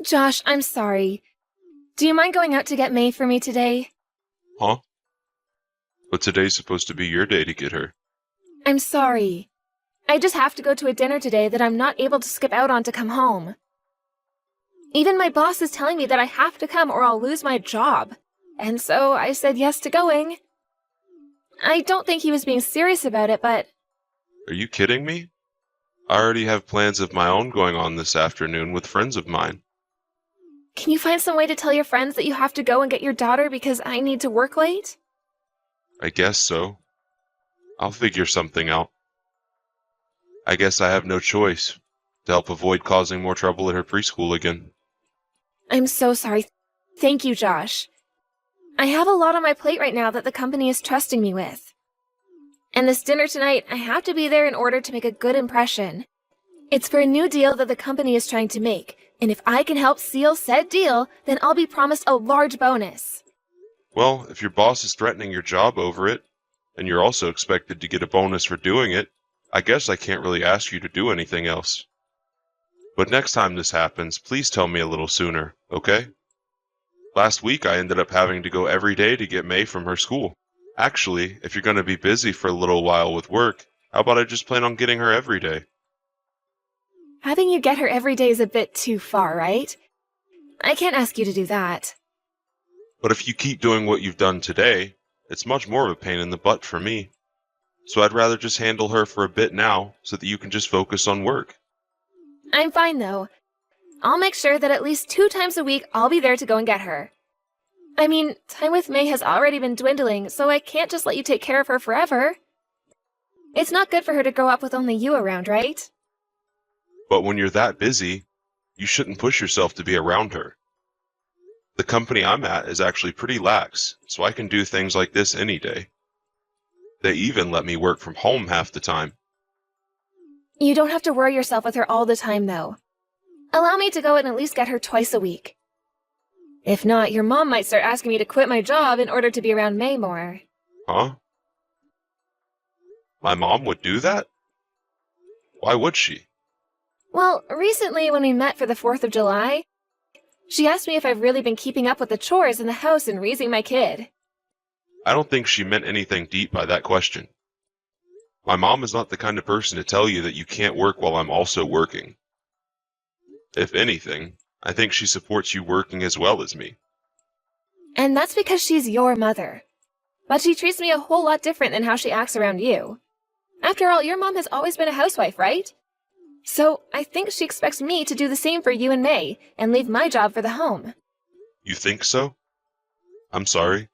Josh, I'm sorry. Do you mind going out to get May for me today? Huh? But today's supposed to be your day to get her. I'm sorry. I just have to go to a dinner today that I'm not able to skip out on to come home. Even my boss is telling me that I have to come or I'll lose my job. And so I said yes to going. I don't think he was being serious about it, but Are you kidding me? I already have plans of my own going on this afternoon with friends of mine. can you find some way to tell your friends that you have to go and get your daughter because I need to work late? I guess so. I'll figure something out. I guess I have no choice to help avoid causing more trouble at her preschool again. I'm so sorry. Thank you, Josh. I have a lot on my plate right now that the company is trusting me with. And this dinner tonight, I have to be there in order to make a good impression. It's for a new deal that the company is trying to make, and if I can help seal said deal, then I'll be promised a large bonus. Well, if your boss is threatening your job over it, and you're also expected to get a bonus for doing it, I guess I can't really ask you to do anything else. But next time this happens, please tell me a little sooner, okay? Last week I ended up having to go every day to get May from her school. Actually, if you're going to be busy for a little while with work, how about I just plan on getting her every day? Having you get her every day is a bit too far, right? I can't ask you to do that. But if you keep doing what you've done today, it's much more of a pain in the butt for me. So I'd rather just handle her for a bit now so that you can just focus on work. I'm fine, though. I'll make sure that at least 2 times a week I'll be there to go and get her. I mean, time with May has already been dwindling, so I can't just let you take care of her forever. It's not good for her to grow up with only you around, right? But when you're that busy, you shouldn't push yourself to be around her. The company I'm at is actually pretty lax, so I can do things like this any day. They even let me work from home half the time. You don't have to worry yourself with her all the time, though. Allow me to go and at least get her twice a week. If not, your mom might start asking me to quit my job in order to be around May more. Huh? My mom would do that? Why would she? Well, recently when we met for the 4th of July, she asked me if I've really been keeping up with the chores in the house and raising my kid. I don't think she meant anything deep by that question. My mom is not the kind of person to tell you that you can't work while I'm also working. If anything, I think she supports you working as well as me. And that's because she's your mother. But she treats me a whole lot different than how she acts around you. After all, your mom has always been a housewife, right? So I think she expects me to do the same for you and May, and leave my job for the home. You think so? I'm sorry.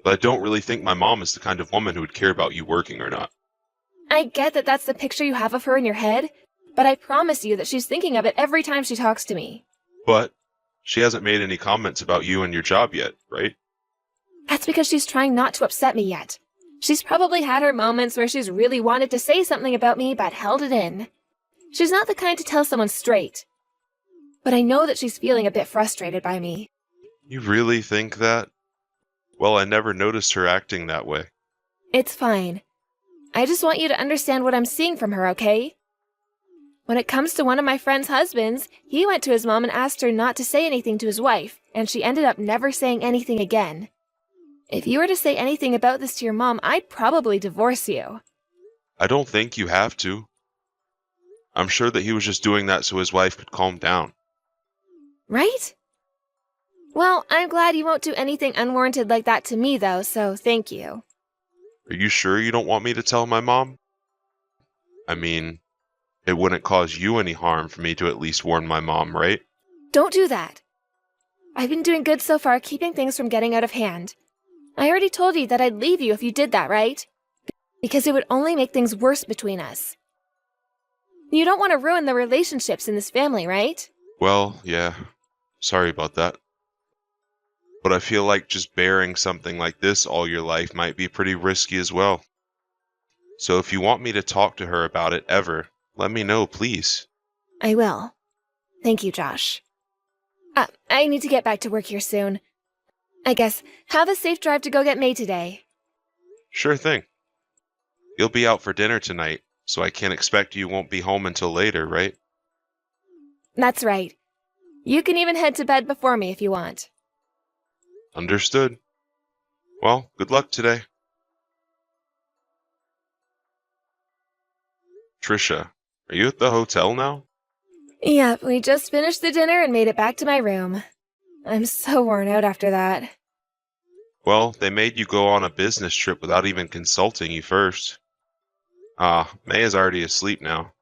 But I don't really think my mom is the kind of woman who would care about you working or not. I get that that's the picture you have of her in your head, but I promise you that she's thinking of it every time she talks to me. But she hasn't made any comments about you and your job yet, right? That's because she's trying not to upset me yet. She's probably had her moments where she's really wanted to say something about me but held it in. She's not the kind to tell someone straight. But I know that she's feeling a bit frustrated by me. You really think that? Well, I never noticed her acting that way. It's fine. I just want you to understand what I'm seeing from her, okay? When it comes to one of my friend's husbands, he went to his mom and asked her not to say anything to his wife, and she ended up never saying anything again. If you were to say anything about this to your mom, I'd probably divorce you. I don't think you have to. I'm sure that he was just doing that so his wife could calm down. Right? Well, I'm glad you won't do anything unwarranted like that to me, though, so thank you. Are you sure you don't want me to tell my mom? I mean, it wouldn't cause you any harm for me to at least warn my mom, right? Don't do that. I've been doing good so far, keeping things from getting out of hand. I already told you that I'd leave you if you did that, right? Because it would only make things worse between us. You don't want to ruin the relationships in this family, right? Well, yeah. Sorry about that. But I feel like just bearing something like this all your life might be pretty risky as well. So if you want me to talk to her about it ever, let me know, please. I will. Thank you, Josh. I need to get back to work here soon. I guess, have a safe drive to go get May today. Sure thing. You'll be out for dinner tonight, so I can't expect you won't be home until later, right? That's right. You can even head to bed before me if you want. Understood. Well, good luck today. Trisha, are you at the hotel now? Yep, we just finished the dinner and made it back to my room. I'm so worn out after that. Well, they made you go on a business trip without even consulting you first. May is already asleep now.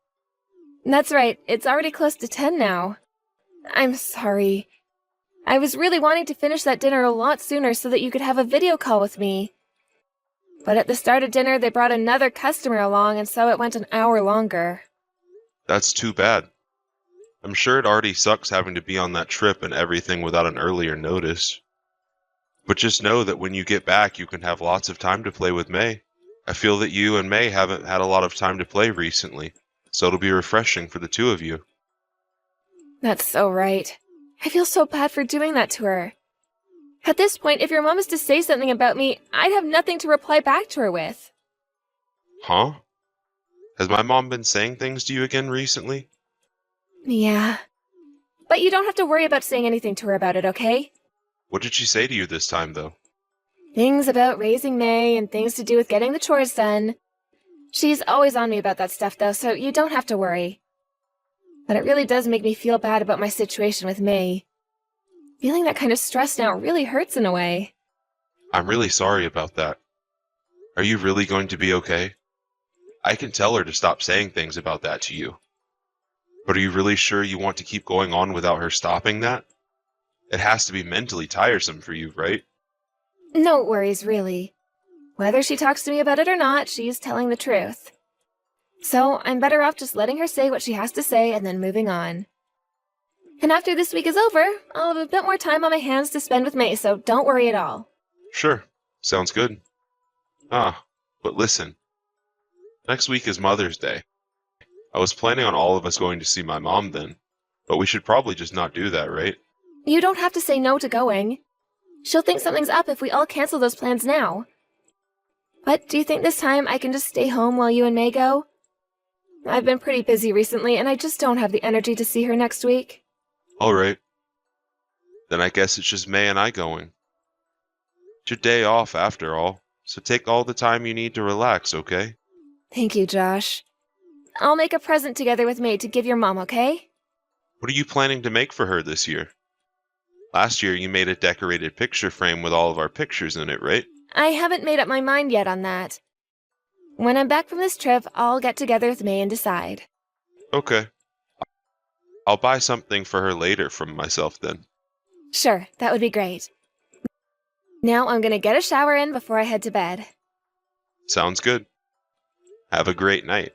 That's right, it's already close to 10 now. I'm sorry. I was really wanting to finish that dinner a lot sooner so that you could have a video call with me. But at the start of dinner, they brought another customer along, and so it went an hour longer. That's too bad. I'm sure it already sucks having to be on that trip and everything without an earlier notice. But just know that when you get back, you can have lots of time to play with May. I feel that you and May haven't had a lot of time to play recently, so it'll be refreshing for the two of you. That's so right. I feel so bad for doing that to her. At this point, if your mom is to say something about me, I'd have nothing to reply back to her with. Huh? Has my mom been saying things to you again recently? Yeah. But you don't have to worry about saying anything to her about it, okay? What did she say to you this time, though? Things about raising May and things to do with getting the chores done. She's always on me about that stuff, though, so you don't have to worry. But it really does make me feel bad about my situation with May. Feeling that kind of stress now really hurts in a way. I'm really sorry about that. Are you really going to be okay? I can tell her to stop saying things about that to you. But are you really sure you want to keep going on without her stopping that? It has to be mentally tiresome for you, right? No worries, really. Whether she talks to me about it or not, she's telling the truth. So I'm better off just letting her say what she has to say and then moving on. And after this week is over, I'll have a bit more time on my hands to spend with May, so don't worry at all. Sure, sounds good. But listen. Next week is Mother's Day. I was planning on all of us going to see my mom then, but we should probably just not do that, right? You don't have to say no to going. She'll think something's up if we all cancel those plans now. But do you think this time I can just stay home while you and May go? I've been pretty busy recently, and I just don't have the energy to see her next week. Alright. Then I guess it's just May and I going. It's your day off after all, so take all the time you need to relax, okay? Thank you, Josh. I'll make a present together with May to give your mom, okay? What are you planning to make for her this year? Last year you made a decorated picture frame with all of our pictures in it, right? I haven't made up my mind yet on that. When I'm back from this trip, I'll get together with May and decide. Okay. I'll buy something for her later from myself then. Sure, that would be great. Now I'm gonna get a shower in before I head to bed. Sounds good. Have a great night.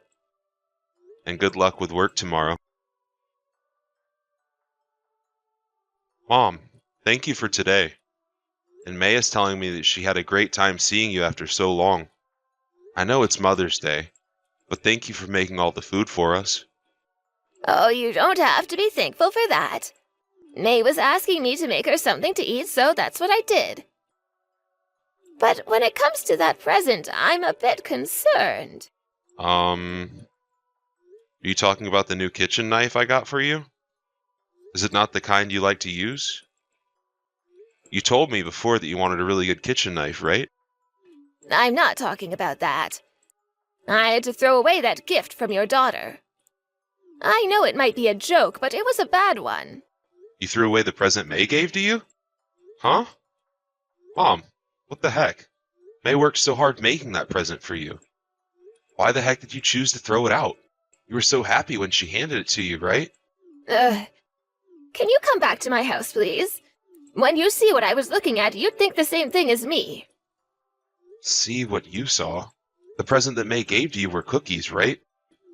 And good luck with work tomorrow. Mom, thank you for today. And May is telling me that she had a great time seeing you after so long. I know it's Mother's Day, but thank you for making all the food for us. Oh, you don't have to be thankful for that. May was asking me to make her something to eat, so that's what I did. But when it comes to that present, I'm a bit concerned. Are you talking about the new kitchen knife I got for you? Is it not the kind you like to use? You told me before that you wanted a really good kitchen knife, right? I'm not talking about that. I had to throw away that gift from your daughter. I know it might be a joke, but it was a bad one. You threw away the present May gave to you? Huh? Mom, what the heck? May worked so hard making that present for you. Why the heck did you choose to throw it out? You were so happy when she handed it to you, right? Can you come back to my house, please? When you see what I was looking at, you'd think the same thing as me. See what you saw? The present that May gave to you were cookies, right?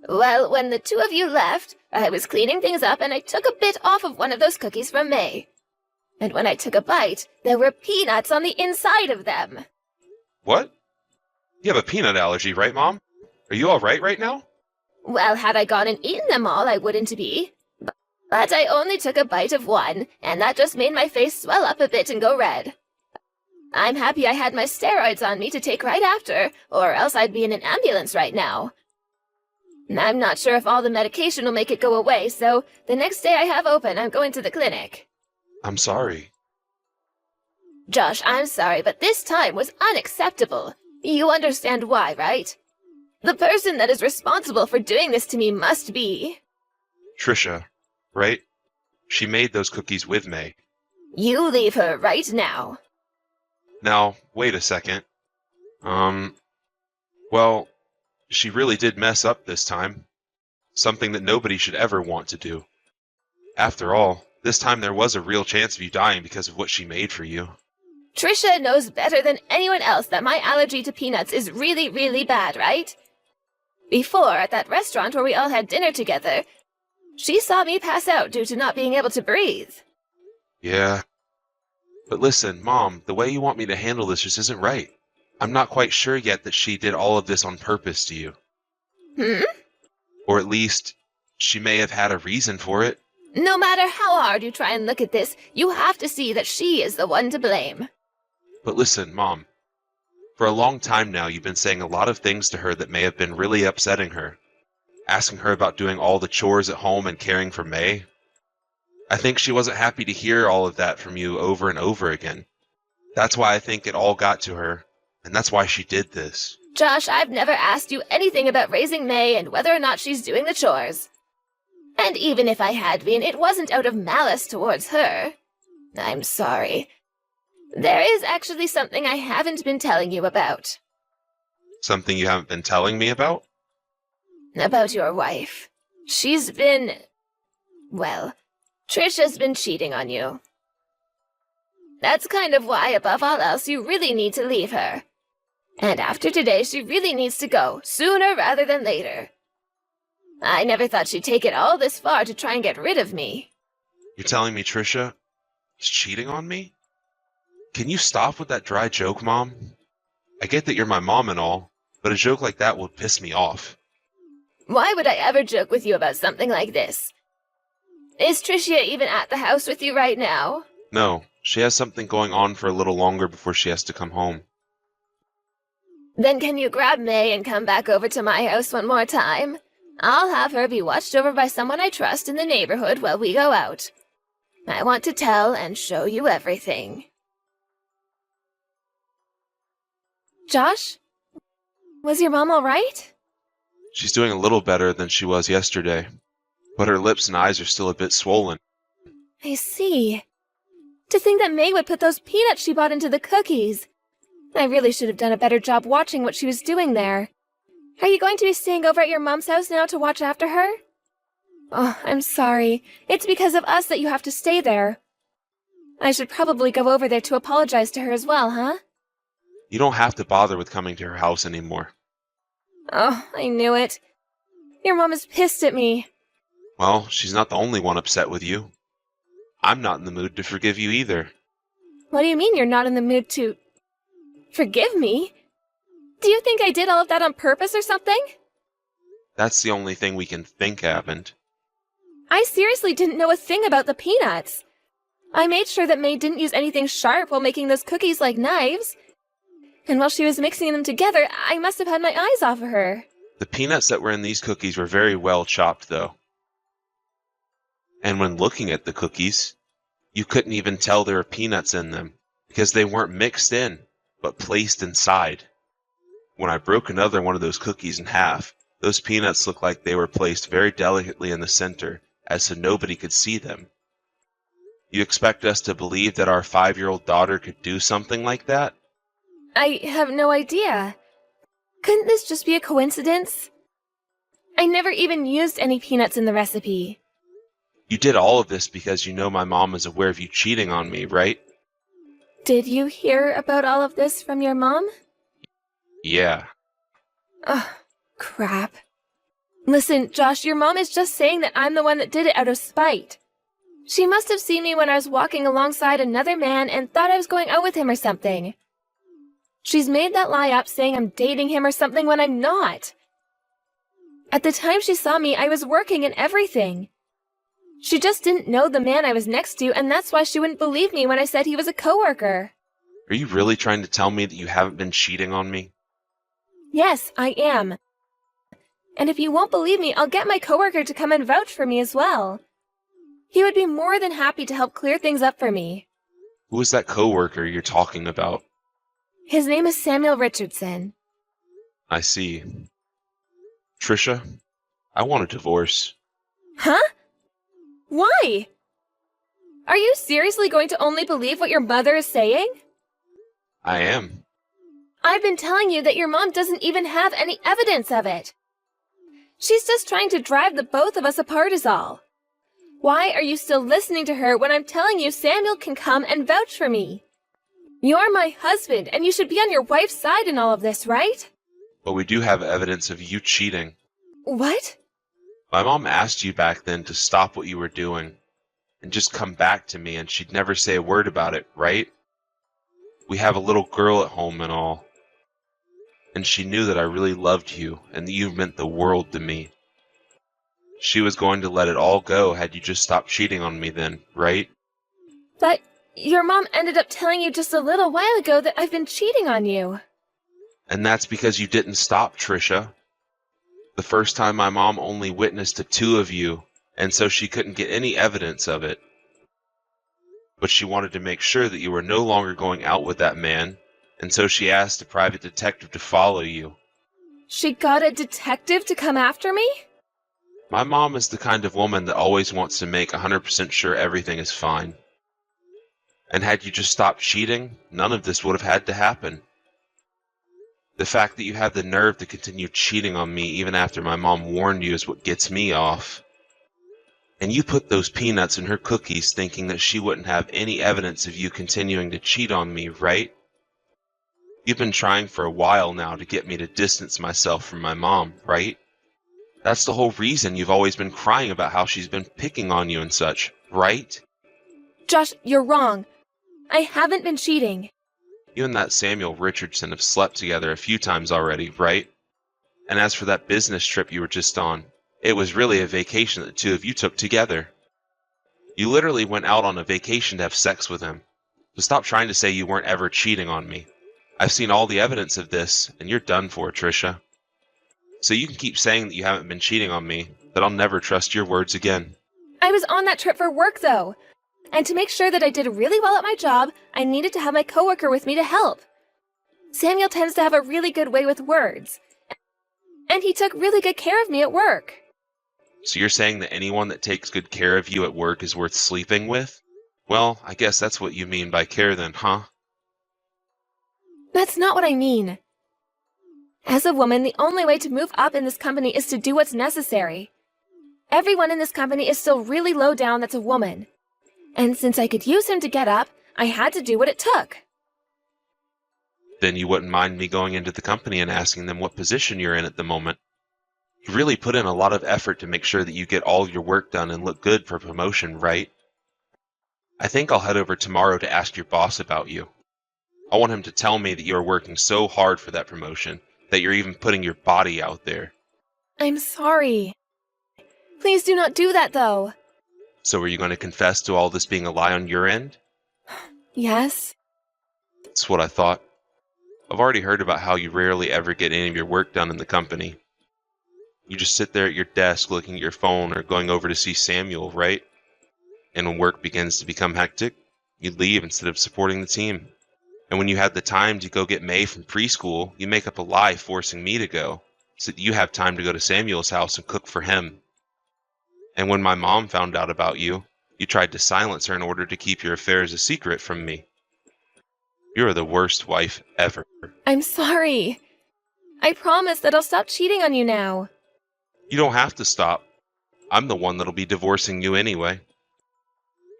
Well, when the two of you left, I was cleaning things up and I took a bit off of one of those cookies from May. And when I took a bite, there were peanuts on the inside of them. What? You have a peanut allergy, right, Mom? Are you all right now? Well, had I gone and eaten them all, I wouldn't be. But I only took a bite of one, and that just made my face swell up a bit and go red. I'm happy I had my steroids on me to take right after, or else I'd be in an ambulance right now. I'm not sure if all the medication will make it go away, so the next day I have open, I'm going to the clinic. I'm sorry. Josh, I'm sorry, but this time was unacceptable. You understand why, right? The person that is responsible for doing this to me must be... Trisha, right? She made those cookies with May. You leave her right now. Now, wait a second. Well, she really did mess up this time. Something that nobody should ever want to do. After all, this time there was a real chance of you dying because of what she made for you. Trisha knows better than anyone else that my allergy to peanuts is really, really bad, right? Before, at that restaurant where we all had dinner together, she saw me pass out due to not being able to breathe. Yeah. But listen, Mom, the way you want me to handle this just isn't right. I'm not quite sure yet that she did all of this on purpose to you. Or at least, she may have had a reason for it. No matter how hard you try and look at this, you have to see that she is the one to blame. But listen, Mom. For a long time now, you've been saying a lot of things to her that may have been really upsetting her. Asking her about doing all the chores at home and caring for May. I think she wasn't happy to hear all of that from you over and over again. That's why I think it all got to her, and that's why she did this. Josh, I've never asked you anything about raising May and whether or not she's doing the chores. And even if I had been, it wasn't out of malice towards her. I'm sorry. There is actually something I haven't been telling you about. Something you haven't been telling me about? About your wife. She's been... well, Trisha's been cheating on you. That's kind of why, above all else, you really need to leave her. And after today, she really needs to go, sooner rather than later. I never thought she'd take it all this far to try and get rid of me. You're telling me Trisha is cheating on me? Can you stop with that dry joke, Mom? I get that you're my mom and all, but a joke like that would piss me off. Why would I ever joke with you about something like this? Is Tricia even at the house with you right now? No, she has something going on for a little longer before she has to come home. Then can you grab May and come back over to my house one more time? I'll have her be watched over by someone I trust in the neighborhood while we go out. I want to tell and show you everything. Josh? Was your mom all right? She's doing a little better than she was yesterday, but her lips and eyes are still a bit swollen. I see. To think that May would put those peanuts she bought into the cookies. I really should have done a better job watching what she was doing there. Are you going to be staying over at your mom's house now to watch after her? Oh, I'm sorry. It's because of us that you have to stay there. I should probably go over there to apologize to her as well, huh? You don't have to bother with coming to her house anymore. Oh, I knew it. Your mom is pissed at me. Well, she's not the only one upset with you. I'm not in the mood to forgive you either. What do you mean you're not in the mood to... forgive me? Do you think I did all of that on purpose or something? That's the only thing we can think happened. I seriously didn't know a thing about the peanuts. I made sure that May didn't use anything sharp while making those cookies like knives. And while she was mixing them together, I must have had my eyes off of her. The peanuts that were in these cookies were very well chopped, though. And when looking at the cookies, you couldn't even tell there were peanuts in them, because they weren't mixed in, but placed inside. When I broke another one of those cookies in half, those peanuts looked like they were placed very delicately in the center, as so nobody could see them. You expect us to believe that our 5-year-old daughter could do something like that? I have no idea. Couldn't this just be a coincidence? I never even used any peanuts in the recipe. You did all of this because you know my mom is aware of you cheating on me, right? Did you hear about all of this from your mom? Yeah. Ugh, crap. Listen, Josh, your mom is just saying that I'm the one that did it out of spite. She must have seen me when I was walking alongside another man and thought I was going out with him or something. She's made that lie up saying I'm dating him or something when I'm not. At the time she saw me, I was working and everything. She just didn't know the man I was next to, and that's why she wouldn't believe me when I said he was a coworker. Are you really trying to tell me that you haven't been cheating on me? Yes, I am. And if you won't believe me, I'll get my coworker to come and vouch for me as well. He would be more than happy to help clear things up for me. Who is that coworker you're talking about? His name is Samuel Richardson. I see. Trisha, I want a divorce. Huh? Why? Are you seriously going to only believe what your mother is saying? I am. I've been telling you that your mom doesn't even have any evidence of it. She's just trying to drive the both of us apart is all. Why are you still listening to her when I'm telling you Samuel can come and vouch for me? You're my husband, and you should be on your wife's side in all of this, right? But we do have evidence of you cheating. What? My mom asked you back then to stop what you were doing and just come back to me, and she'd never say a word about it, right? We have a little girl at home and all. And she knew that I really loved you and that you meant the world to me. She was going to let it all go had you just stopped cheating on me then, right? But your mom ended up telling you just a little while ago that I've been cheating on you. And that's because you didn't stop, Trisha. The first time my mom only witnessed the two of you, and so she couldn't get any evidence of it. But she wanted to make sure that you were no longer going out with that man, and so she asked a private detective to follow you. She got a detective to come after me? My mom is the kind of woman that always wants to make 100% sure everything is fine. And had you just stopped cheating, none of this would have had to happen. The fact that you have the nerve to continue cheating on me even after my mom warned you is what gets me off. And you put those peanuts in her cookies thinking that she wouldn't have any evidence of you continuing to cheat on me, right? You've been trying for a while now to get me to distance myself from my mom, right? That's the whole reason you've always been crying about how she's been picking on you and such, right? Josh, you're wrong. I haven't been cheating. You and that Samuel Richardson have slept together a few times already, right? And as for that business trip you were just on, it was really a vacation that the two of you took together. You literally went out on a vacation to have sex with him. So stop trying to say you weren't ever cheating on me. I've seen all the evidence of this, and you're done for, Trisha. So you can keep saying that you haven't been cheating on me, but I'll never trust your words again. I was on that trip for work, though. And to make sure that I did really well at my job, I needed to have my coworker with me to help. Samuel tends to have a really good way with words. And he took really good care of me at work. So you're saying that anyone that takes good care of you at work is worth sleeping with? Well, I guess that's what you mean by care then, huh? That's not what I mean. As a woman, the only way to move up in this company is to do what's necessary. Everyone in this company is still really low down that's a woman. And since I could use him to get up, I had to do what it took. Then you wouldn't mind me going into the company and asking them what position you're in at the moment. You really put in a lot of effort to make sure that you get all your work done and look good for promotion, right? I think I'll head over tomorrow to ask your boss about you. I want him to tell me that you're working so hard for that promotion, that you're even putting your body out there. I'm sorry. Please do not do that, though. So are you going to confess to all this being a lie on your end? Yes. That's what I thought. I've already heard about how you rarely ever get any of your work done in the company. You just sit there at your desk looking at your phone or going over to see Samuel, right? And when work begins to become hectic, you leave instead of supporting the team. And when you have the time to go get May from preschool, you make up a lie forcing me to go, so that you have time to go to Samuel's house and cook for him. And when my mom found out about you, you tried to silence her in order to keep your affairs a secret from me. You're the worst wife ever. I'm sorry. I promise that I'll stop cheating on you now. You don't have to stop. I'm the one that'll be divorcing you anyway.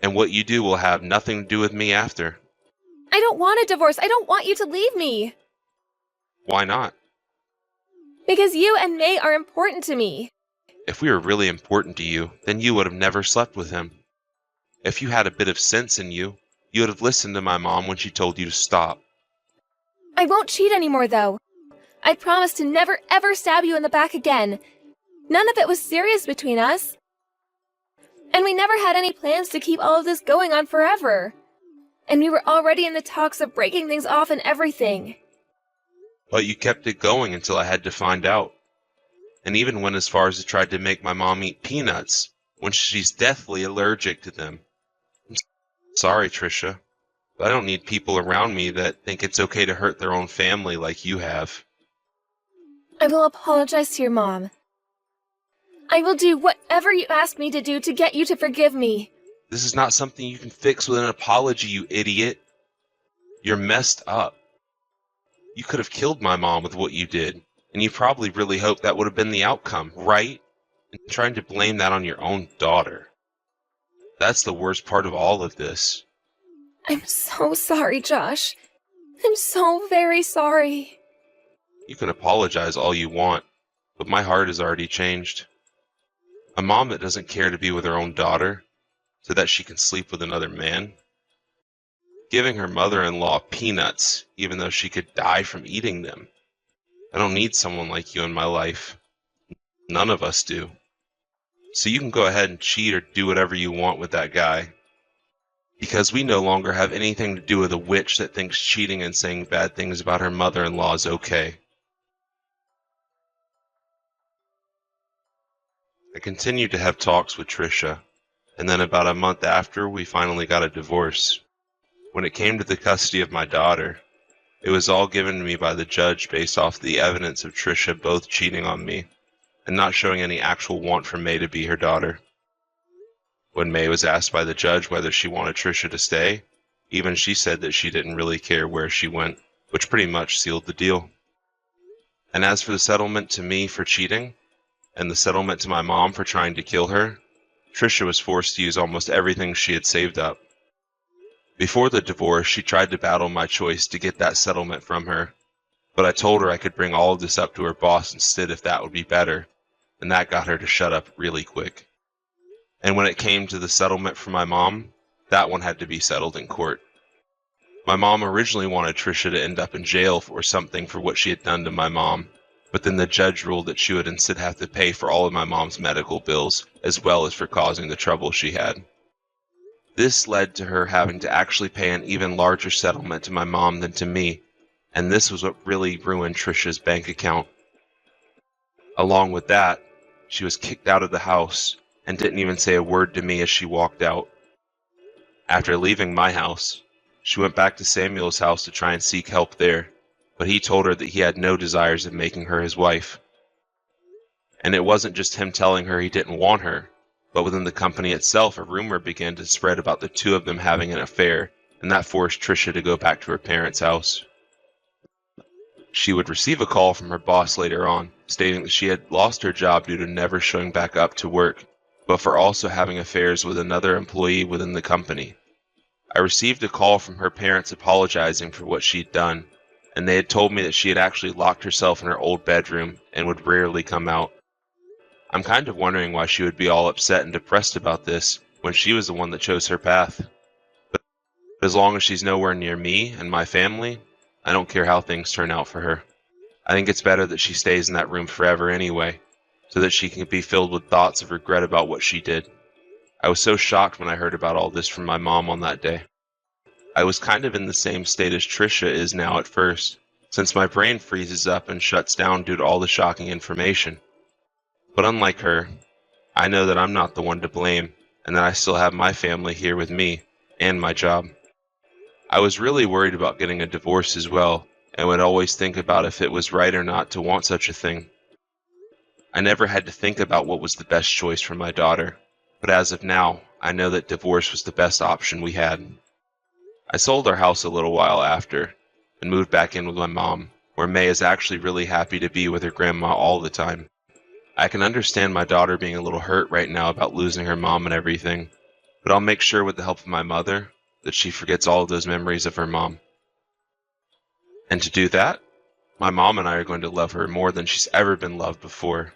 And what you do will have nothing to do with me after. I don't want a divorce. I don't want you to leave me. Why not? Because you and May are important to me. If we were really important to you, then you would have never slept with him. If you had a bit of sense in you, you would have listened to my mom when she told you to stop. I won't cheat anymore, though. I promise to never ever stab you in the back again. None of it was serious between us. And we never had any plans to keep all of this going on forever. And we were already in the talks of breaking things off and everything. But you kept it going until I had to find out. and even went as far as to try to make my mom eat peanuts when she's deathly allergic to them. I'm sorry, Trisha, but I don't need people around me that think it's okay to hurt their own family like you have. I will apologize to your mom. I will do whatever you ask me to do to get you to forgive me. This is not something you can fix with an apology, you idiot. You're messed up. You could have killed my mom with what you did, and you probably really hoped that would have been the outcome, right? And trying to blame that on your own daughter. That's the worst part of all of this. I'm so sorry, Josh. I'm so very sorry. You can apologize all you want, but my heart has already changed. A mom that doesn't care to be with her own daughter, so that she can sleep with another man. Giving her mother-in-law peanuts, even though she could die from eating them. I don't need someone like you in my life. None of us do. So you can go ahead and cheat or do whatever you want with that guy. Because we no longer have anything to do with a witch that thinks cheating and saying bad things about her mother-in-law is okay. I continued to have talks with Trisha, and then about a month after, we finally got a divorce. When it came to the custody of my daughter, it was all given to me by the judge based off the evidence of Trisha both cheating on me and not showing any actual want for May to be her daughter. When May was asked by the judge whether she wanted Trisha to stay, even she said that she didn't really care where she went, which pretty much sealed the deal. And as for the settlement to me for cheating, and the settlement to my mom for trying to kill her, Trisha was forced to use almost everything she had saved up. Before the divorce, she tried to battle my choice to get that settlement from her, but I told her I could bring all of this up to her boss instead if that would be better, and that got her to shut up really quick. And when it came to the settlement for my mom, that one had to be settled in court. My mom originally wanted Trisha to end up in jail or something for what she had done to my mom, but then the judge ruled that she would instead have to pay for all of my mom's medical bills, as well as for causing the trouble she had. This led to her having to actually pay an even larger settlement to my mom than to me, and this was what really ruined Trisha's bank account. Along with that, she was kicked out of the house and didn't even say a word to me as she walked out. After leaving my house, she went back to Samuel's house to try and seek help there, but he told her that he had no desires of making her his wife. And it wasn't just him telling her he didn't want her, but within the company itself, a rumor began to spread about the two of them having an affair, and that forced Trisha to go back to her parents' house. She would receive a call from her boss later on, stating that she had lost her job due to never showing back up to work, but for also having affairs with another employee within the company. I received a call from her parents apologizing for what she'd done, and they had told me that she had actually locked herself in her old bedroom and would rarely come out. I'm kind of wondering why she would be all upset and depressed about this when she was the one that chose her path. But as long as she's nowhere near me and my family, I don't care how things turn out for her. I think it's better that she stays in that room forever anyway, so that she can be filled with thoughts of regret about what she did. I was so shocked when I heard about all this from my mom on that day. I was kind of in the same state as Trisha is now at first, since my brain freezes up and shuts down due to all the shocking information. But unlike her, I know that I'm not the one to blame, and that I still have my family here with me, and my job. I was really worried about getting a divorce as well, and would always think about if it was right or not to want such a thing. I never had to think about what was the best choice for my daughter, but as of now, I know that divorce was the best option we had. I sold our house a little while after, and moved back in with my mom, where May is actually really happy to be with her grandma all the time. I can understand my daughter being a little hurt right now about losing her mom and everything, but I'll make sure with the help of my mother that she forgets all of those memories of her mom. And to do that, my mom and I are going to love her more than she's ever been loved before.